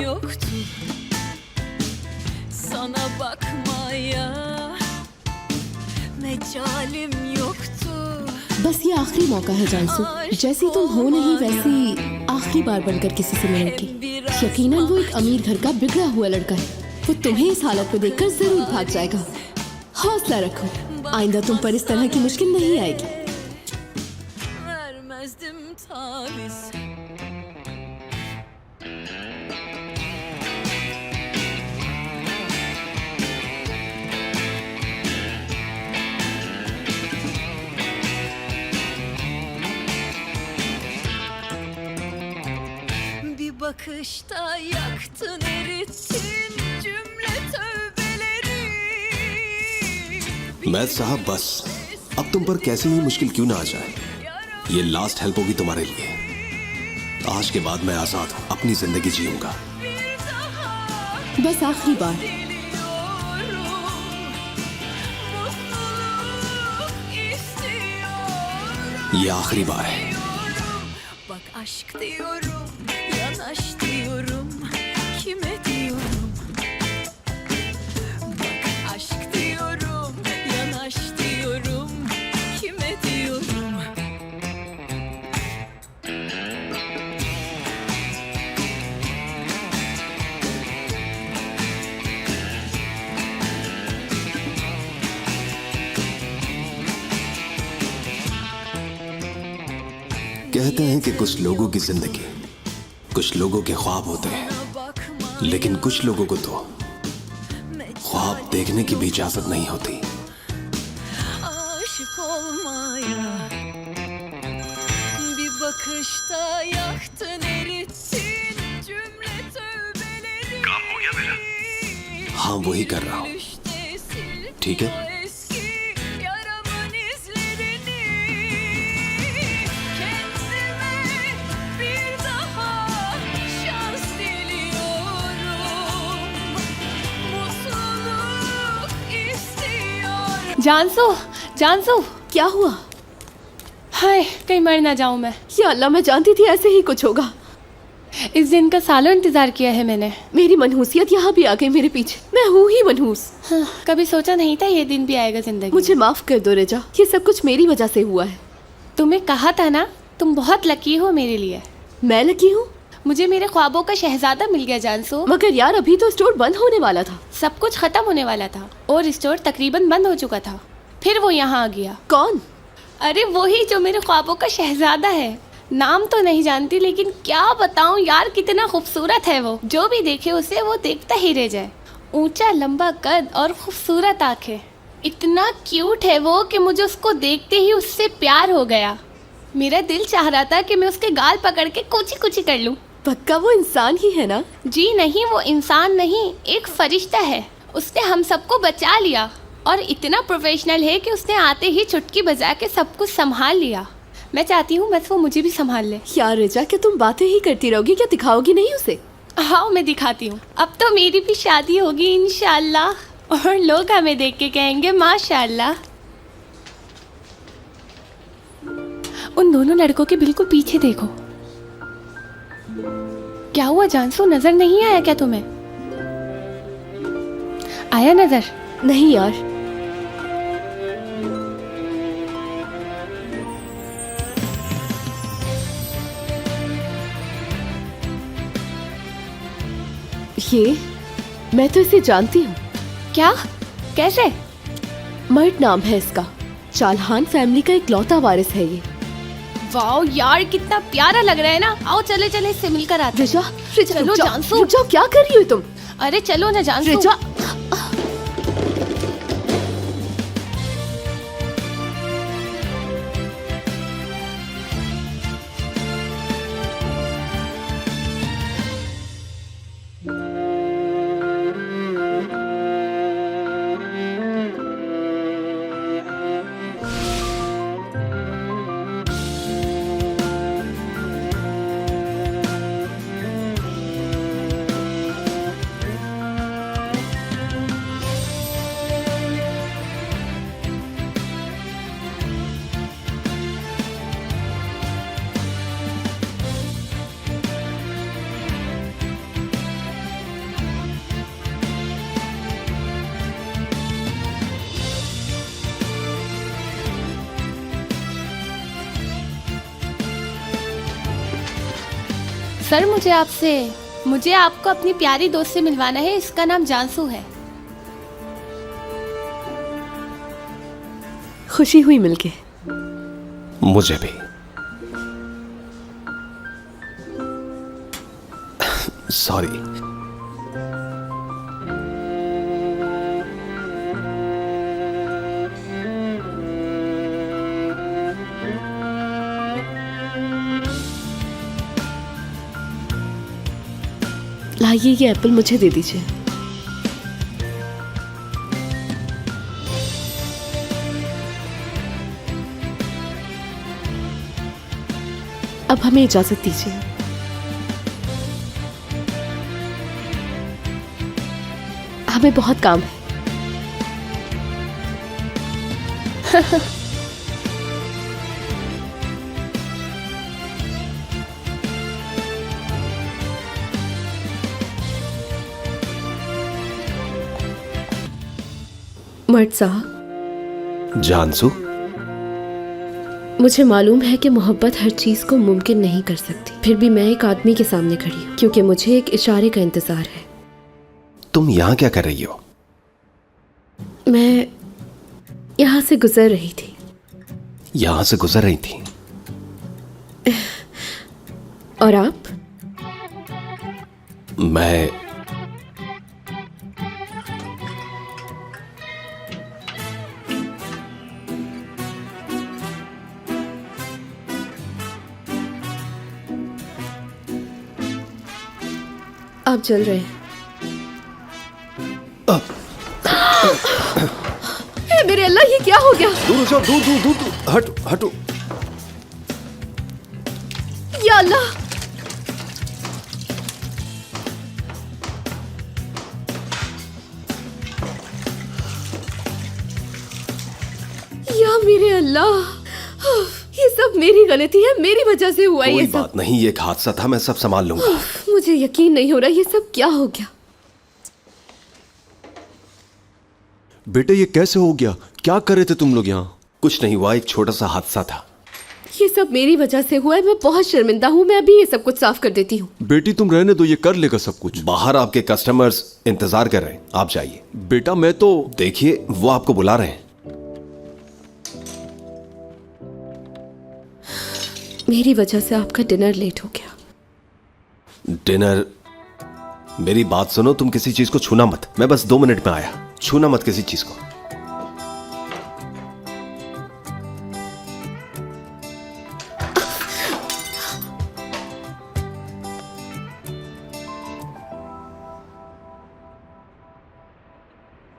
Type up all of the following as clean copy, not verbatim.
yoktu sana bakmaya, mecalim yoktu. बस ये आखिरी मौका है जानसू, जैसी तुम हो नहीं वैसी आखिरी बार बनकर किसी से मिलने की। यकीनन वो एक अमीर घर का बिगड़ा हुआ लड़का है, वो तुम्हें इस हालत में देखकर जरूर भाग जाएगा। हौसला रखो, आइंदा तुम पर इस तरह की मुश्किल नहीं आएगी। Vermezdim taviz. Bir bakışta yaktın, erittin cümle tövbeleri. Math साहब बस, अब तुम पर कैसी ही मुश्किल क्यों ना आ जाए, ये लास्ट हेल्प होगी तुम्हारे लिए। आज के बाद मैं आजाद हूँ, अपनी जिंदगी जीऊंगा। बस आखिरी बार। ये आखिरी बार है। Bak aşk diyorum, yanaş diyorum, kime diyorum? Bak aşk diyorum, yanaş diyorum, kime diyorum? कहते हैं कि कुछ लोगों की जिंदगी, कुछ लोगों के ख्वाब होते हैं, लेकिन कुछ लोगों को तो ख्वाब देखने की भी इजाजत नहीं होती। Aşık olmaya, bir bakışta yaktın, erittin cümle tövbeleri. काम हो गया मेरा? हाँ, वही कर रहा हूँ। ठीक है? Eski yaramın izlerini, kendime bir daha şans diliyorum, mutluluk istiyorum. जानसू, जानसू, क्या हुआ? हाय कहीं मर ना जाऊं मैं। या अल्लाह, मैं जानती थी ऐसे ही कुछ होगा। इस दिन का सालों इंतजार किया है मैंने। मेरी मनहूसियत यहाँ भी आ गई मेरे पीछे, मैं हूँ ही मनहूस। हाँ, कभी सोचा नहीं था ये दिन भी आएगा जिंदगी। मुझे माफ कर दो रेजा, ये सब कुछ मेरी वजह से हुआ है। तुम्हें कहा था ना, तुम बहुत लकी हो मेरे लिए। मैं लकी हूँ? मुझे मेरे ख्वाबों का शहजादा मिल गया जानसू। मगर यार, अभी तो स्टोर बंद होने वाला था। सब कुछ खत्म होने वाला था और स्टोर तकरीबन बंद हो चुका था। फिर वो यहाँ आ गया। कौन? अरे वही जो मेरे ख्वाबों का शहजादा है। नाम तो नहीं जानती, लेकिन क्या बताऊं यार, कितना खूबसूरत है वो। जो भी देखे उसे वो देखता ही रह जाए। ऊंचा लंबा कद और खूबसूरत आंखें, इतना क्यूट है वो कि मुझे उसको देखते ही उससे प्यार हो गया। मेरा दिल चाह रहा था कि मैं उसके गाल पकड़ के कुची कुची कर लूं। पक्का वो इंसान ही है ना? जी नहीं, वो इंसान नहीं, एक फरिश्ता है। उसने हम सबको बचा लिया और इतना प्रोफेशनल है कि उसने आते ही चुटकी बजा के सब कुछ संभाल लिया। मैं चाहती हूँ बस वो मुझे भी संभाल ले। यार रेजा, क्या तुम बातें ही करती रहोगी, क्या दिखाओगी नहीं उसे? हाँ मैं दिखाती हूँ। अब तो मेरी भी शादी होगी इंशाल्लाह, और लोग हमें देख के कहेंगे माशाल्लाह। उन दोनों लड़कों के बिल्कुल पीछे देखो। क्या हुआ जानसू, नजर नहीं आया क्या तुम्हें? आया नजर? नहीं यार। ये मैं तो इसे जानती हूँ। क्या? कैसे? मर्ट नाम है इसका, चालहान फैमिली का इकलौता वारिस है ये। वाओ यार, कितना प्यारा लग रहा है ना। आओ चले चले इससे मिलकर आते हैं। रेजा, रेजा, चलो रुक जाओ, जानसू। रुक जाओ, क्या कर रही हो तुम? अरे चलो ना जानसू। रेजा, सर मुझे आपको अपनी प्यारी दोस्त से मिलवाना है। इसका नाम जानसू है। खुशी हुई मिलके। मुझे भी। सॉरी। लाइए, ये एप्पल मुझे दे दीजिए। अब हमें इजाजत दीजिए। हमें बहुत काम है। मर्द साहब। जानसू, मुझे मालूम है कि मोहब्बत हर चीज को मुमकिन नहीं कर सकती, फिर भी मैं एक आदमी के सामने खड़ी हूँ क्योंकि मुझे एक इशारे का इंतजार है। तुम यहाँ क्या कर रही हो? मैं यहाँ से गुजर रही थी। यहाँ से गुजर रही थी? और आप? मैं आप जल रहे हैं। हे मेरे अल्लाह, ये क्या हो गया? दूर हो जाओ, दूर दूर दूर दूर, हटो हटो। या अल्लाह, या मेरे अल्लाह, ये सब मेरी गलती है, मेरी वजह से हुआ कोई ये सब। बात नहीं, ये एक हादसा था, मैं सब संभाल लूंगा। मुझे यकीन नहीं हो रहा, ये सब क्या हो गया? बेटे ये कैसे हो गया? क्या कर रहे थे तुम लोग यहाँ? कुछ नहीं हुआ, एक छोटा सा हादसा था। ये सब मेरी वजह से हुआ है। मैं बहुत शर्मिंदा हूँ। मैं अभी ये सब कुछ साफ कर देती हूँ। बेटी तुम रहने दो, ये कर लेगा सब कुछ। बाहर आपके कस्टमर्स इंतजार कर रहे हैं, आप जाइए। बेटा मैं तो देखिए, वो आपको बुला रहे हैं। मेरी वजह से आपका डिनर लेट हो गया। डिनर? मेरी बात सुनो, तुम किसी चीज को छूना मत। मैं बस 2 मिनट में आया। छूना मत किसी चीज को।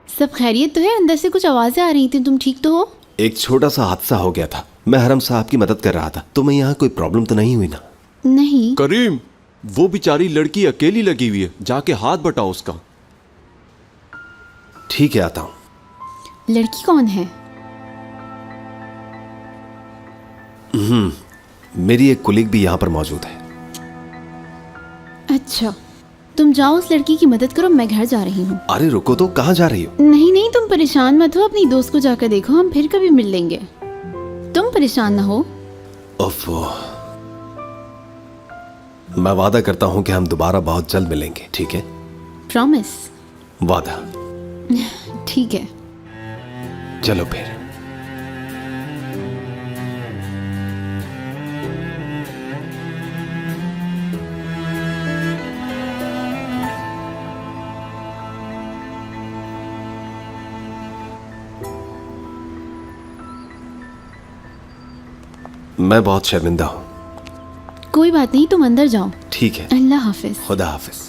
सब खैरियत तो है? अंदर से कुछ आवाजें आ रही थी, तुम ठीक तो हो? एक छोटा सा हादसा हो गया था। मैं हरम साहब की मदद कर रहा था। तुम्हें यहाँ कोई प्रॉब्लम तो नहीं हुई ना? नहीं। करीम, वो बेचारी लड़की अकेली लगी हुई है, जाके हाथ बटाओ उसका। ठीक है, आता हूं। लड़की कौन है? मेरी एक कुलीग भी यहाँ पर मौजूद है। अच्छा, तुम जाओ उस लड़की की मदद करो, मैं घर जा रही हूँ। अरे रुको तो, कहाँ जा रही हो? नहीं नहीं, तुम परेशान मत हो, अपनी दोस्त को जाकर देखो, हम फिर कभी मिल लेंगे। तुम परेशान ना हो। ओफो, मैं वादा करता हूँ कि हम दोबारा बहुत जल्द मिलेंगे, ठीक है? प्रॉमिस? वादा। ठीक है। चलो फिर। मैं बहुत शर्मिंदा हूँ। कोई बात नहीं, तुम अंदर जाओ। ठीक है, अल्लाह हाफिज। खुदा हाफिज।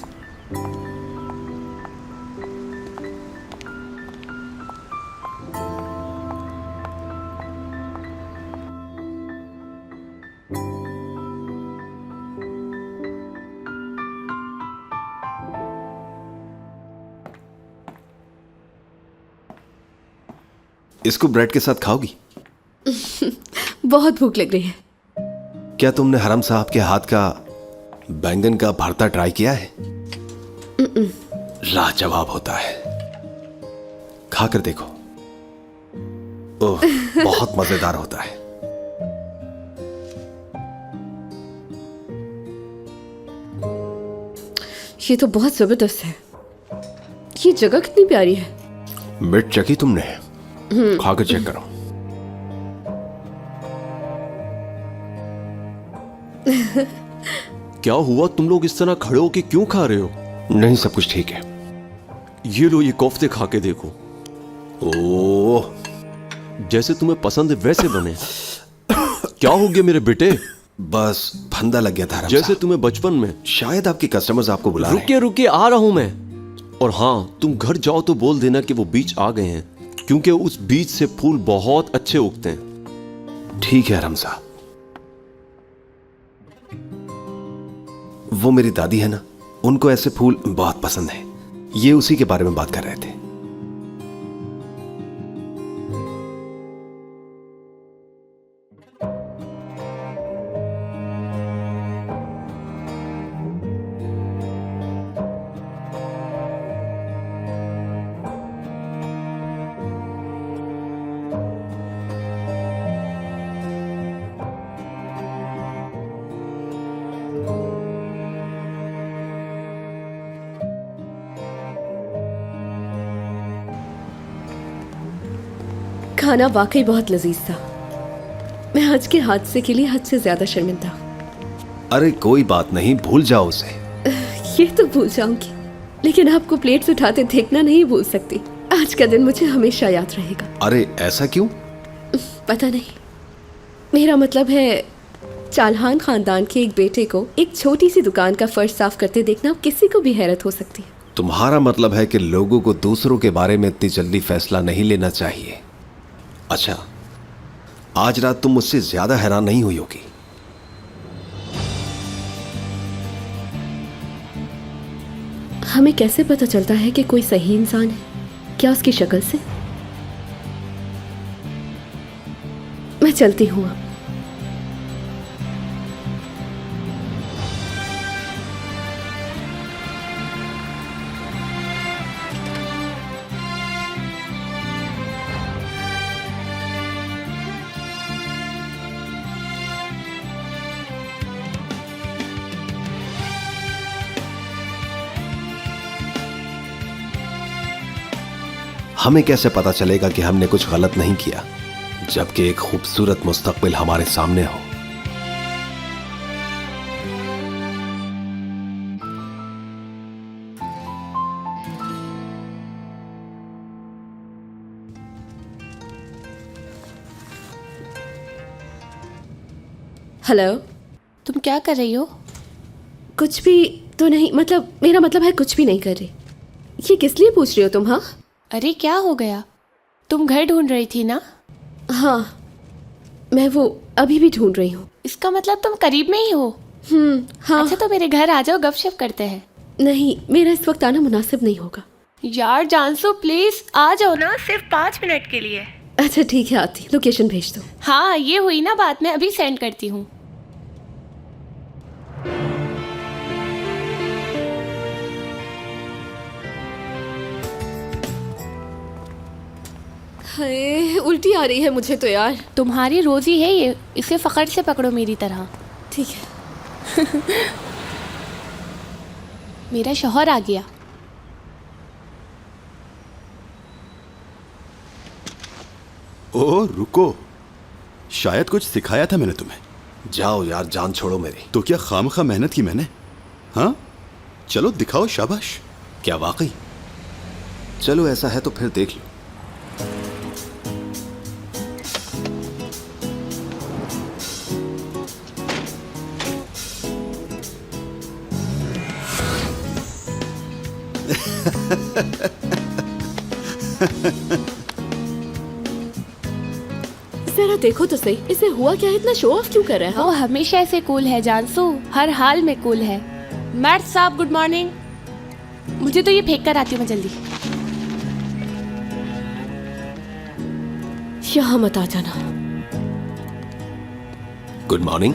इसको ब्रेड के साथ खाओगी? बहुत भूख लग रही है। क्या तुमने हरम साहब के हाथ का बैंगन का भरता ट्राई किया है? लाजवाब होता है, खाकर देखो। ओह, बहुत मजेदार होता है। ये तो बहुत जबरदस्त है। ये जगह कितनी प्यारी है। मिर्च चखी तुमने? खा के चेक करो। क्या हुआ, तुम लोग इस तरह खड़े होके क्यों खा रहे हो? नहीं, सब कुछ ठीक है। ये लो, ये कोफ्ते खा के देखो। ओह, जैसे तुम्हें पसंद है वैसे बने। क्या हो गया मेरे बेटे? बस फंदा लग गया था हरम जैसे साहब। तुम्हें बचपन में। शायद आपके कस्टमर्स आपको बुला रहे हैं। रुकिए रुकिए, आ रहा हूं मैं। और हाँ, तुम घर जाओ तो बोल देना कि वो बीज आ गए हैं, क्योंकि उस बीज से फूल बहुत अच्छे उगते हैं। ठीक है हरम साहब। वो मेरी दादी है ना, उनको ऐसे फूल बहुत पसंद है। ये उसी के बारे में बात कर रहे थे। खाना वाकई बहुत लजीज था। मैं आज के हादसे के लिए हद से ज्यादा शर्मिंदा हूँ। अरे कोई बात नहीं, भूल जाओ उसे। ये तो भूल जाऊंगी, लेकिन आपको प्लेट्स उठाते देखना नहीं भूल सकती। आज का दिन मुझे हमेशा याद रहेगा। अरे ऐसा क्यों? पता नहीं, मेरा मतलब है चालहान खानदान के एक बेटे को एक छोटी सी दुकान का फर्श साफ करते देखना किसी को भी हैरत हो सकती है। तुम्हारा मतलब है कि लोगों को दूसरों के बारे में इतनी जल्दी फैसला नहीं लेना चाहिए। अच्छा, आज रात तुम मुझसे ज्यादा हैरान नहीं हुई होगी। हमें कैसे पता चलता है कि कोई सही इंसान है? क्या उसकी शक्ल से? मैं चलती हूँ अब। हमें कैसे पता चलेगा कि हमने कुछ गलत नहीं किया, जबकि एक खूबसूरत मुस्तकबिल हमारे सामने हो? हेलो, तुम क्या कर रही हो? कुछ भी तो नहीं, मतलब मेरा मतलब है कुछ भी नहीं कर रही। ये किस लिए पूछ रही हो तुम? हाँ अरे क्या हो गया? तुम घर ढूंढ रही थी ना? हाँ, मैं वो अभी भी ढूंढ रही हूँ। इसका मतलब तुम करीब में ही हो। हाँ। अच्छा तो मेरे घर आ जाओ, गपशप करते हैं। नहीं, मेरा इस वक्त आना मुनासिब नहीं होगा। यार जानसो प्लीज आ जाओ ना, सिर्फ 5 मिनट के लिए। अच्छा ठीक है, आती। लोकेशन भेज दो। हाँ ये हुई ना बात, मैं अभी सेंड करती हूँ। हाय, उल्टी आ रही है मुझे तो यार। तुम्हारी रोजी है ये, इसे फखर से पकड़ो मेरी तरह। ठीक है। मेरा शौहर आ गया। ओह रुको, शायद कुछ सिखाया था मैंने तुम्हें। जाओ यार, जान छोड़ो मेरी। तो क्या खामखा मेहनत की मैंने? हाँ चलो दिखाओ, शाबाश। क्या वाकई? चलो ऐसा है तो फिर देख लो। जरा देखो तो सही, इसे हुआ क्या है? इतना शो ऑफ क्यों कर रहा है? वो हमेशा ऐसे कूल है जानसू, हर हाल में कूल है। मैट साहब गुड मॉर्निंग। मुझे तो ये फेंक कर आती हूँ मैं जल्दी। यहाँ मत आ जाना। Good morning.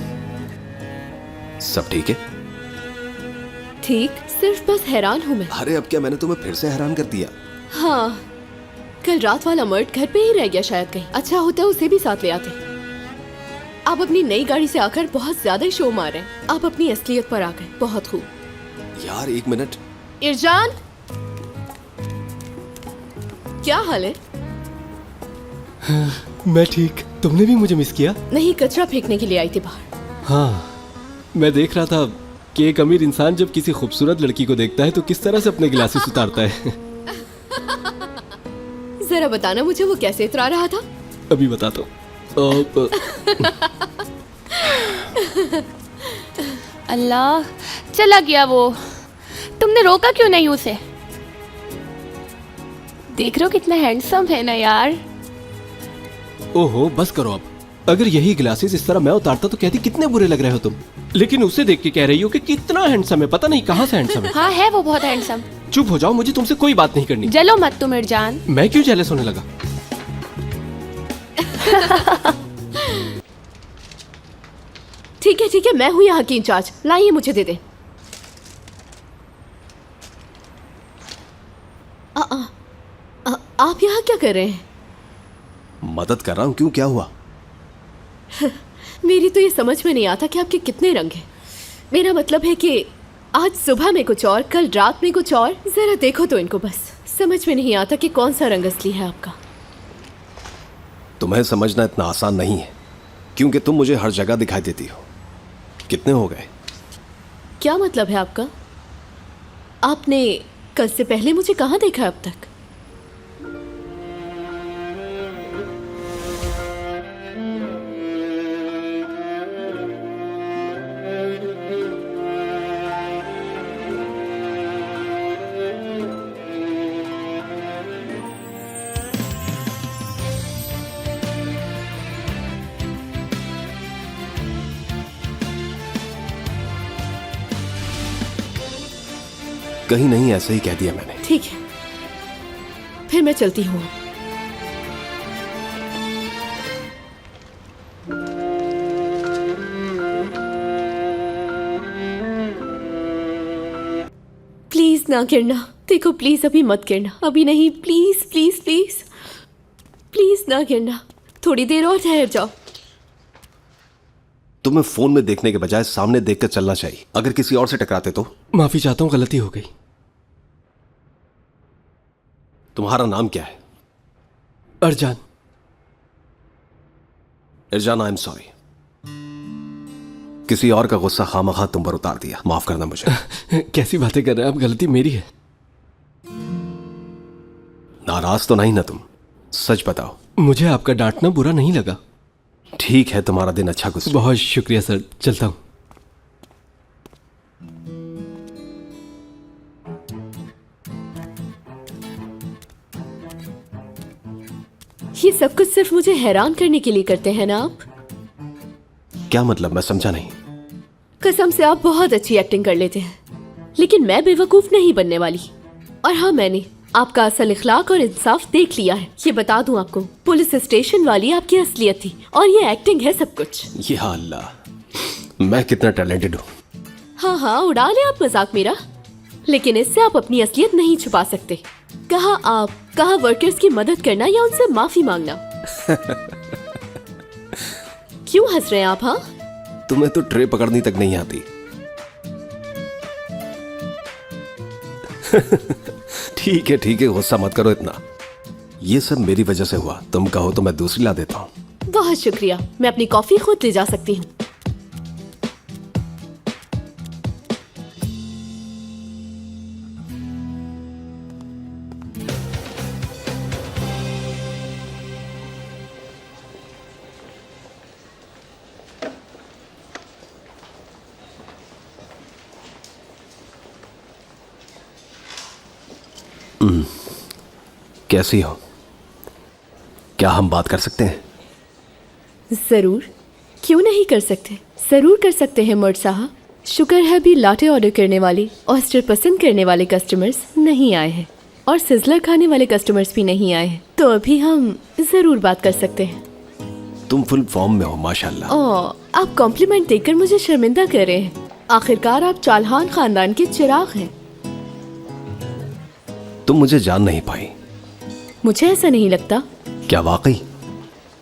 सब ठीक है? ठीक, सिर्फ बस हैरान हूँ मैं। अरे अब क्या मैंने तुम्हें फिर से हैरान कर दिया? हाँ, कल रात वाला मर्द घर पे ही रह गया शायद कहीं। अच्छा होता है उसे भी साथ ले आते। आप अपनी नई गाड़ी से आकर बहुत ज्यादा ही शो मार रहे हैं। आप अपनी असलियत पर आ गए। बहुत खूब। यार एक मिनट। इरजान, क्या हाल है? मैं ठीक। तुमने भी मुझे मिस किया? नहीं, कचरा फेंकने के लिए आई थी बाहर। हाँ, मैं देख रहा था कि एक अमीर इंसान जब किसी खूबसूरत लड़की को देखता है तो किस तरह से अपने गिलासेस उतारता है। जरा बताना मुझे, वो कैसे उतरा रहा था? अभी बताता हूँ। अल्लाह, चला गया वो। तुमने रोका क्यों नहीं उसे? देख रहे हो कितना हैंडसम है ना यार। ओहो, बस करो अब। अगर यही ग्लासेस इस तरह मैं उतारता तो कहती कितने बुरे लग रहे हो तुम, लेकिन उसे देख के कह रही हो कि कितना हैंडसम है। पता नहीं कहाँ से हैंडसम है। हाँ है वो बहुत हैंडसम। चुप हो जाओ, मुझे तुमसे कोई बात नहीं करनी। जलो मत तुम इरजान। मैं क्यों जेलस होने लगा? ठीक है, मैं हूँ यहाँ की इंचार्ज। लाइए, मुझे दे दे। आप यहाँ क्या कर रहे हैं? मदद कर रहा हूँ। क्यों, क्या हुआ? मेरी तो ये समझ में नहीं आता कि आपके कितने रंग हैं। मेरा मतलब है कि आज सुबह में कुछ और, कल रात में कुछ और। जरा देखो तो इनको, बस समझ में नहीं आता कि कौन सा रंग असली है आपका। तुम्हें समझना इतना आसान नहीं है, क्योंकि तुम मुझे हर जगह दिखाई देती हो। कितने हो गए? क्या मतलब है आपका? आपने कल से पहले मुझे कहाँ देखा अब तक? कहीं नहीं, ऐसे ही कह दिया मैंने। ठीक है, फिर मैं चलती हूँ। प्लीज ना गिरना। देखो प्लीज, अभी मत गिरना। अभी नहीं, प्लीज प्लीज प्लीज प्लीज ना गिरना। थोड़ी देर और ठहर जाओ। तुम्हें फोन में देखने के बजाय सामने देखकर चलना चाहिए। अगर किसी और से टकराते तो। माफी चाहता हूँ, गलती हो गई। तुम्हारा नाम क्या है? अर्जान। इरजान, आई एम सॉरी। किसी और का गुस्सा खामखा तुम पर उतार दिया, माफ करना मुझे। कैसी बातें कर रहे हैं आप? गलती मेरी है। नाराज तो नहीं ना तुम? सच बताओ। मुझे आपका डांटना बुरा नहीं लगा। ठीक है, तुम्हारा दिन अच्छा गुजरे। बहुत शुक्रिया सर, चलता हूँ। ये सब कुछ सिर्फ मुझे हैरान करने के लिए करते हैं ना आप? क्या मतलब? मैं समझा नहीं। कसम से आप बहुत अच्छी एक्टिंग कर लेते हैं, लेकिन मैं बेवकूफ नहीं बनने वाली। और हाँ, मैंने आपका असल इखलाक और इंसाफ देख लिया है। ये बता दूं आपको, पुलिस स्टेशन वाली आपकी असलियत थी और ये एक्टिंग है सब कुछ। या अल्लाह, मैं कितना टैलेंटेड हूँ। हाँ, उड़ा ले आप मजाक मेरा, लेकिन इससे आप अपनी असलियत नहीं छुपा सकते। कहा वर्कर्स की मदद करना या उनसे माफी मांगना। क्यों हंस रहे हैं आप? हाँ, तुम्हें तो ट्रे पकड़नी तक नहीं आती। ठीक है, गुस्सा मत करो इतना। ये सब मेरी वजह से हुआ। तुम कहो तो मैं दूसरी ला देता हूँ। बहुत शुक्रिया। मैं अपनी कॉफी खुद ले जा सकती हूँ। कैसी हो? क्या हम बात कर सकते हैं? जरूर, क्यों नहीं कर सकते? जरूर कर सकते हैं मर्द साहब। शुक्र है अभी लाटे ऑर्डर करने वाले, ऑयस्टर पसंद करने वाले कस्टमर्स नहीं आए हैं और सिजलर खाने वाले कस्टमर्स भी नहीं आए हैं, तो अभी हम जरूर बात कर सकते हैं। तुम फुल फॉर्म में हो माशाल्लाह। आप कॉम्प्लीमेंट देकर मुझे शर्मिंदा कर रहे हैं। आखिरकार आप चालहान खानदान के चिराग हैं। तुम मुझे जान नहीं पाई। मुझे ऐसा नहीं लगता। क्या वाकई?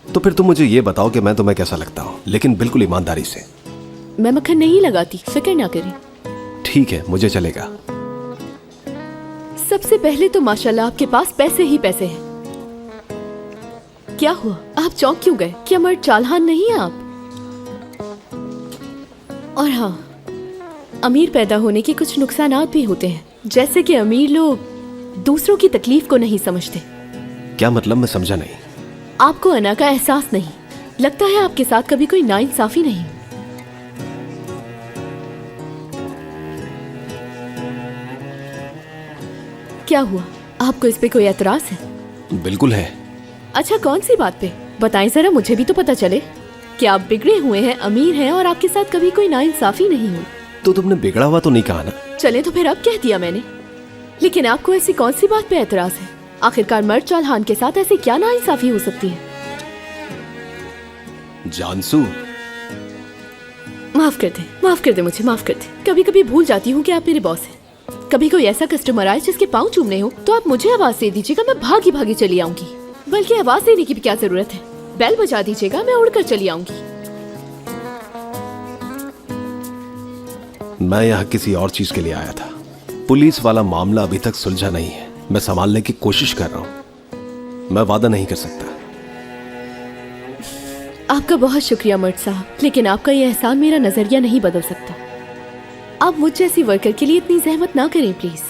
तो फिर तुम मुझे ये बताओ कि मैं तुम्हें कैसा लगता हूँ, लेकिन बिल्कुल ईमानदारी से। मैं मक्खन नहीं लगाती, फिक्र ना करें। ठीक है, मुझे चलेगा। सबसे पहले तो माशाल्लाह आपके पास पैसे ही पैसे हैं। क्या हुआ, आप चौंक क्यों गए? क्या मर्द चालहान नहीं है आप? और हाँ, अमीर पैदा होने के कुछ नुकसानात भी होते हैं, जैसे कि अमीर लोग दूसरों की तकलीफ को नहीं समझते। क्या मतलब, मैं समझा नहीं। आपको अना का एहसास नहीं, लगता है आपके साथ कभी कोई नाइंसाफी नहीं। क्या हुआ, आपको इस पे कोई एतराज है? बिल्कुल है। अच्छा, कौन सी बात पे? बताएं जरा, मुझे भी तो पता चले कि आप बिगड़े हुए हैं, अमीर हैं और आपके साथ कभी कोई नाइंसाफी नहीं हुई। तो तुमने बिगड़ा हुआ तो नहीं कहा ना? चले तो फिर अब कह दिया मैंने, लेकिन आपको ऐसी कौन सी बात पे एतराज है? आखिरकार मर्द चालहान के साथ ऐसी क्या नाइंसाफी हो सकती है? जानसू, माफ कर दे मुझे, माफ कर दे। कभी कभी भूल जाती हूँ कि आप मेरे बॉस हैं। कभी कोई ऐसा कस्टमर आए जिसके पाँव चूमने हो तो आप मुझे आवाज दे दीजिएगा, मैं भागी भागी चली आऊंगी। बल्कि आवाज देने की भी क्या जरूरत है, बेल बजा दीजिएगा, मैं उड़कर चली आऊंगी। मैं यहाँ किसी और चीज के लिए आया था। पुलिस वाला मामला अभी तक सुलझा नहीं है, मैं संभालने की कोशिश कर रहा हूँ। मैं वादा नहीं कर सकता। आपका बहुत शुक्रिया मर्द साहब, लेकिन आपका ये एहसान मेरा नजरिया नहीं बदल सकता। आप मुझ जैसी वर्कर के लिए इतनी जहमत ना करें प्लीज।